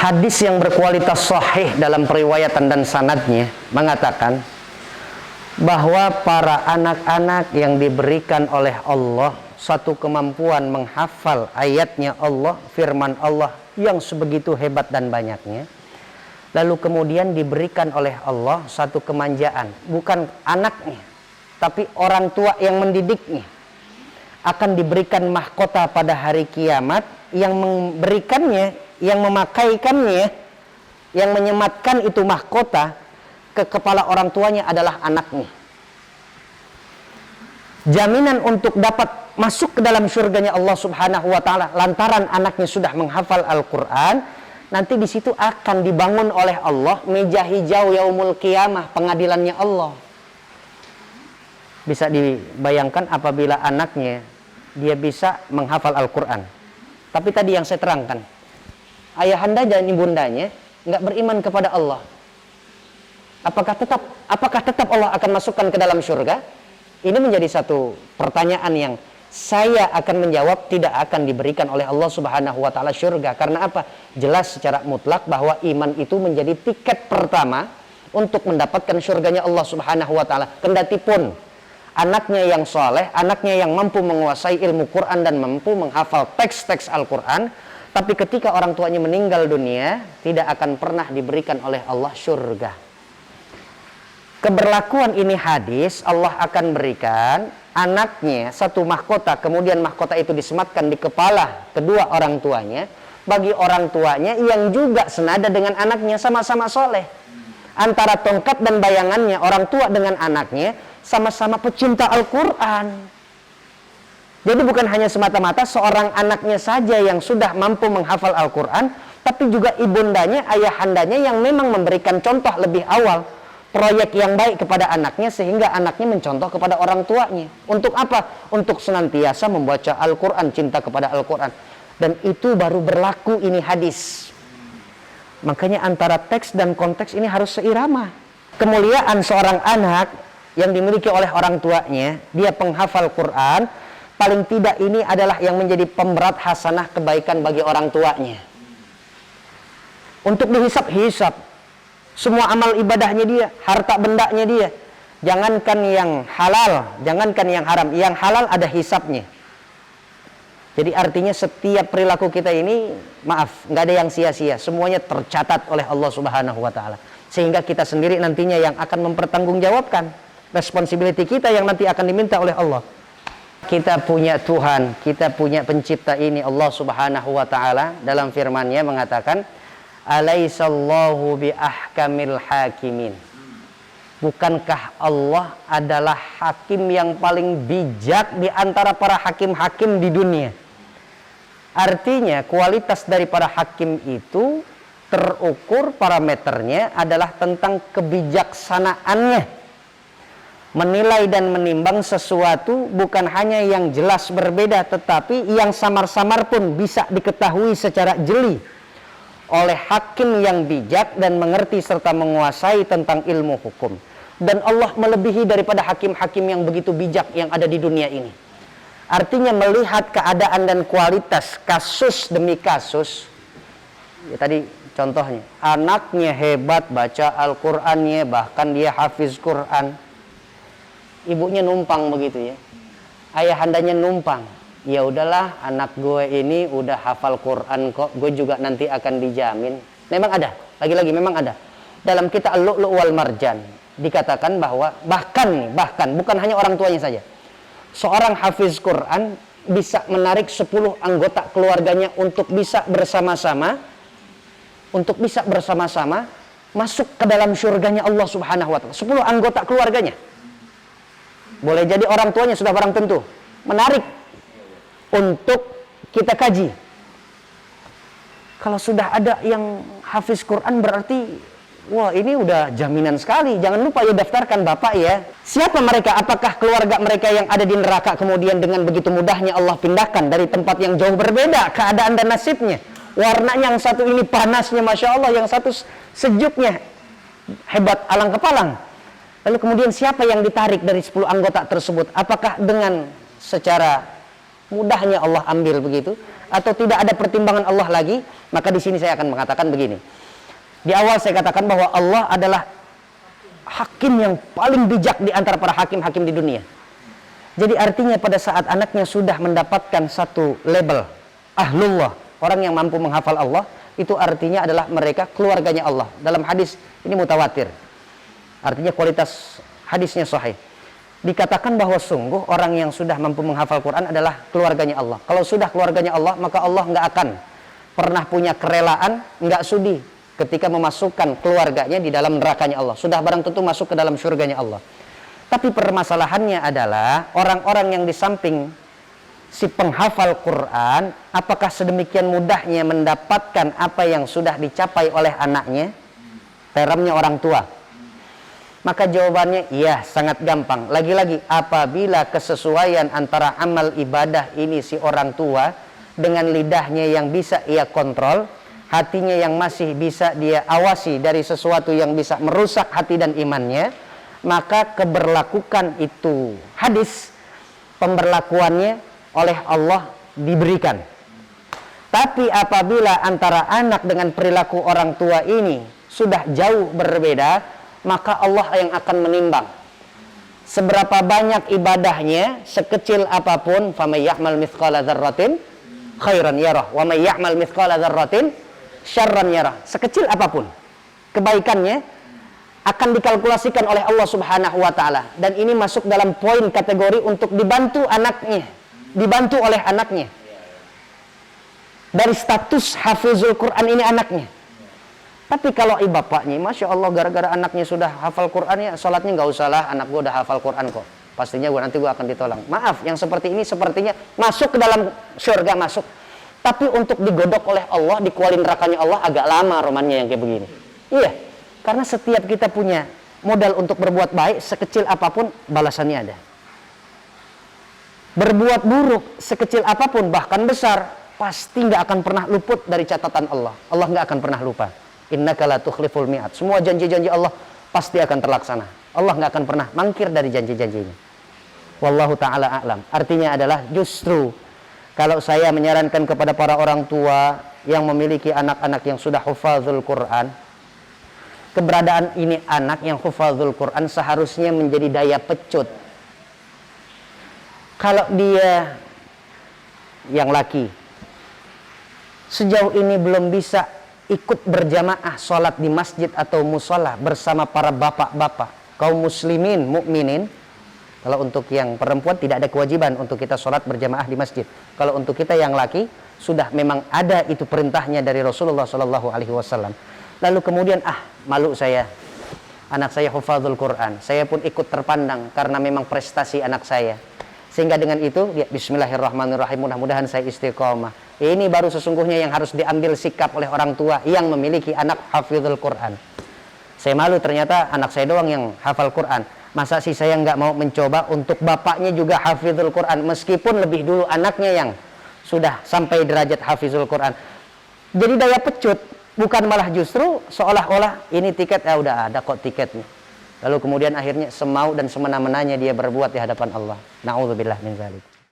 Hadis yang berkualitas sahih dalam periwayatan dan sanadnya mengatakan bahwa para anak-anak yang diberikan oleh Allah satu kemampuan menghafal ayatnya Allah, firman Allah yang sebegitu hebat dan banyaknya, lalu kemudian diberikan oleh Allah satu kemanjaan, bukan anaknya tapi orang tua yang mendidiknya, akan diberikan mahkota pada hari kiamat yang memberikannya, yang memakaikannya, yang menyematkan itu mahkota ke kepala orang tuanya adalah anaknya. Jaminan untuk dapat masuk ke dalam surganya Allah Subhanahu wa taala lantaran anaknya sudah menghafal Al-Qur'an. Nanti di situ akan dibangun oleh Allah meja hijau yaumul qiyamah, pengadilannya Allah. Bisa dibayangkan apabila anaknya dia bisa menghafal Al-Qur'an. Tapi tadi yang saya terangkan, ayahanda dan ibundanya nggak beriman kepada Allah. Apakah tetap Allah akan masukkan ke dalam surga? Ini menjadi satu pertanyaan yang saya akan menjawab, tidak akan diberikan oleh Allah Subhanahu wa taala surga. Karena apa? Jelas secara mutlak bahwa iman itu menjadi tiket pertama untuk mendapatkan surganya Allah Subhanahu wa taala. Kendatipun anaknya yang soleh, anaknya yang mampu menguasai ilmu Quran dan mampu menghafal teks-teks Al-Quran, tapi ketika orang tuanya meninggal dunia, tidak akan pernah diberikan oleh Allah surga. Keberlakuan ini hadis, Allah akan berikan anaknya satu mahkota, kemudian mahkota itu disematkan di kepala kedua orang tuanya, bagi orang tuanya yang juga senada dengan anaknya, sama-sama soleh. Antara tongkat dan bayangannya, orang tua dengan anaknya sama-sama pecinta Al-Quran. Jadi bukan hanya semata-mata seorang anaknya saja yang sudah mampu menghafal Al-Quran, tapi juga ibundanya, ayahandanya yang memang memberikan contoh lebih awal, proyek yang baik kepada anaknya, sehingga anaknya mencontoh kepada orang tuanya. Untuk apa? Untuk senantiasa membaca Al-Quran, cinta kepada Al-Quran. Dan itu baru berlaku ini hadis. Makanya antara teks dan konteks ini harus seirama. Kemuliaan seorang anak yang dimiliki oleh orang tuanya, dia penghafal Quran, paling tidak ini adalah yang menjadi pemberat hasanah kebaikan bagi orang tuanya. Untuk dihisap-hisap semua amal ibadahnya dia, harta bendanya dia. Jangankan yang halal, jangankan yang haram. Yang halal ada hisapnya. Jadi artinya setiap perilaku kita ini, maaf, nggak ada yang sia-sia. Semuanya tercatat oleh Allah Subhanahu wa taala. Sehingga kita sendiri nantinya yang akan mempertanggungjawabkan responsibility kita yang nanti akan diminta oleh Allah. Kita punya Tuhan, kita punya pencipta ini, Allah Subhanahu wa taala dalam firman-Nya mengatakan, alaisallahu bi ahkamil hakimin. Bukankah Allah adalah hakim yang paling bijak di antara para hakim-hakim di dunia? Artinya kualitas dari para hakim itu terukur, parameternya adalah tentang kebijaksanaannya. Menilai dan menimbang sesuatu bukan hanya yang jelas berbeda, tetapi yang samar-samar pun bisa diketahui secara jeli oleh hakim yang bijak dan mengerti serta menguasai tentang ilmu hukum. Dan Allah melebihi daripada hakim-hakim yang begitu bijak yang ada di dunia ini. Artinya melihat keadaan dan kualitas kasus demi kasus. Ya, tadi contohnya, anaknya hebat baca Al-Qur'annya, bahkan dia hafiz Quran. Ibunya numpang begitu ya. Ayahandanya numpang. Ya udahlah, anak gue ini udah hafal Quran kok, gue juga nanti akan dijamin. Memang ada, lagi-lagi memang ada. Dalam kitab Al-Lu'lu' wal Marjan dikatakan bahwa bahkan bukan hanya orang tuanya saja, seorang hafiz Quran bisa menarik 10 anggota keluarganya untuk bisa bersama-sama masuk ke dalam surganya Allah Subhanahu wa taala. 10 anggota keluarganya. Boleh jadi orang tuanya sudah barang tentu. Menarik untuk kita kaji. Kalau sudah ada yang hafiz Quran berarti, wah ini udah jaminan sekali. Jangan lupa ya daftarkan Bapak ya. Siapa mereka? Apakah keluarga mereka yang ada di neraka kemudian dengan begitu mudahnya Allah pindahkan dari tempat yang jauh berbeda keadaan dan nasibnya? Warnanya yang satu ini panasnya Masya Allah, yang satu sejuknya hebat alang kepalang. Lalu kemudian siapa yang ditarik dari 10 anggota tersebut? Apakah dengan secara mudahnya Allah ambil begitu? atau tidak ada pertimbangan Allah lagi, maka di sini saya akan mengatakan begini. Di awal saya katakan bahwa Allah adalah hakim yang paling bijak di antara para hakim-hakim di dunia. Jadi artinya pada saat anaknya sudah mendapatkan satu label ahlullah, orang yang mampu menghafal Allah, itu artinya adalah mereka keluarganya Allah. Dalam hadis ini mutawatir, artinya kualitas hadisnya sahih. Dikatakan bahwa sungguh orang yang sudah mampu menghafal Quran adalah keluarganya Allah. Kalau sudah keluarganya Allah, maka Allah nggak akan pernah punya kerelaan, nggak sudi ketika memasukkan keluarganya di dalam nerakanya Allah. Sudah barang tentu masuk ke dalam surganya Allah. Tapi permasalahannya adalah orang-orang yang di samping si penghafal Quran, apakah sedemikian mudahnya mendapatkan apa yang sudah dicapai oleh anaknya? Teremnya orang tua. Maka jawabannya iya, sangat gampang. Lagi-lagi apabila kesesuaian antara amal ibadah ini si orang tua dengan lidahnya yang bisa ia kontrol, hatinya yang masih bisa dia awasi dari sesuatu yang bisa merusak hati dan imannya, maka keberlakukan itu hadis, pemberlakuannya oleh Allah diberikan. Tapi apabila antara anak dengan perilaku orang tua ini sudah jauh berbeda, maka Allah yang akan menimbang seberapa banyak ibadahnya, sekecil apapun, famay ya'mal mithqala dzarratin khairan yarah wa may ya'mal mithqala dzarratin syarran yarah. Sekecil apapun kebaikannya akan dikalkulasikan oleh Allah Subhanahu wa taala, dan ini masuk dalam poin kategori untuk dibantu anaknya, dibantu oleh anaknya. Dari status hafizul Quran ini anaknya. Tapi kalau bapaknya, Masya Allah, gara-gara anaknya sudah hafal Quran, ya sholatnya nggak usah lah, anak gue udah hafal Quran kok, pastinya nanti gue akan ditolong. Maaf, yang seperti ini sepertinya masuk ke dalam surga, masuk. Tapi untuk digodok oleh Allah, dikualin nerakanya Allah, agak lama romannya yang kayak begini. Iya, karena setiap kita punya modal untuk berbuat baik, sekecil apapun balasannya ada. Berbuat buruk, sekecil apapun, bahkan besar, pasti nggak akan pernah luput dari catatan Allah. Allah nggak akan pernah lupa. Innaka la tukhliful mi'ad. Semua janji-janji Allah pasti akan terlaksana. Allah nggak akan pernah mangkir dari janji-janjinya. Wallahu ta'ala a'lam. Artinya adalah justru kalau saya menyarankan kepada para orang tua yang memiliki anak-anak yang sudah hufazul Quran, keberadaan ini anak yang hufazul Quran seharusnya menjadi daya pecut. Kalau dia yang laki sejauh ini belum bisa ikut berjamaah sholat di masjid atau musola bersama para bapak-bapak kaum muslimin, mukminin. Kalau untuk yang perempuan tidak ada kewajiban untuk kita sholat berjamaah di masjid. Kalau untuk kita yang laki sudah memang ada itu perintahnya dari Rasulullah SAW. Lalu kemudian malu saya, anak saya hufadzul Quran, saya pun ikut terpandang karena memang prestasi anak saya. Sehingga dengan itu, ya, bismillahirrahmanirrahim, mudah-mudahan saya istiqomah. Ini baru sesungguhnya yang harus diambil sikap oleh orang tua yang memiliki anak hafizul Quran. Saya malu ternyata anak saya doang yang hafal Quran. Masa sih saya nggak mau mencoba untuk bapaknya juga hafizul Quran, meskipun lebih dulu anaknya yang sudah sampai derajat hafizul Quran. Jadi daya pecut, bukan malah justru seolah-olah ini tiket, udah ada kok tiketnya. Lalu kemudian akhirnya semau dan semena-menanya dia berbuat di hadapan Allah. Na'udzubillah min dzalik.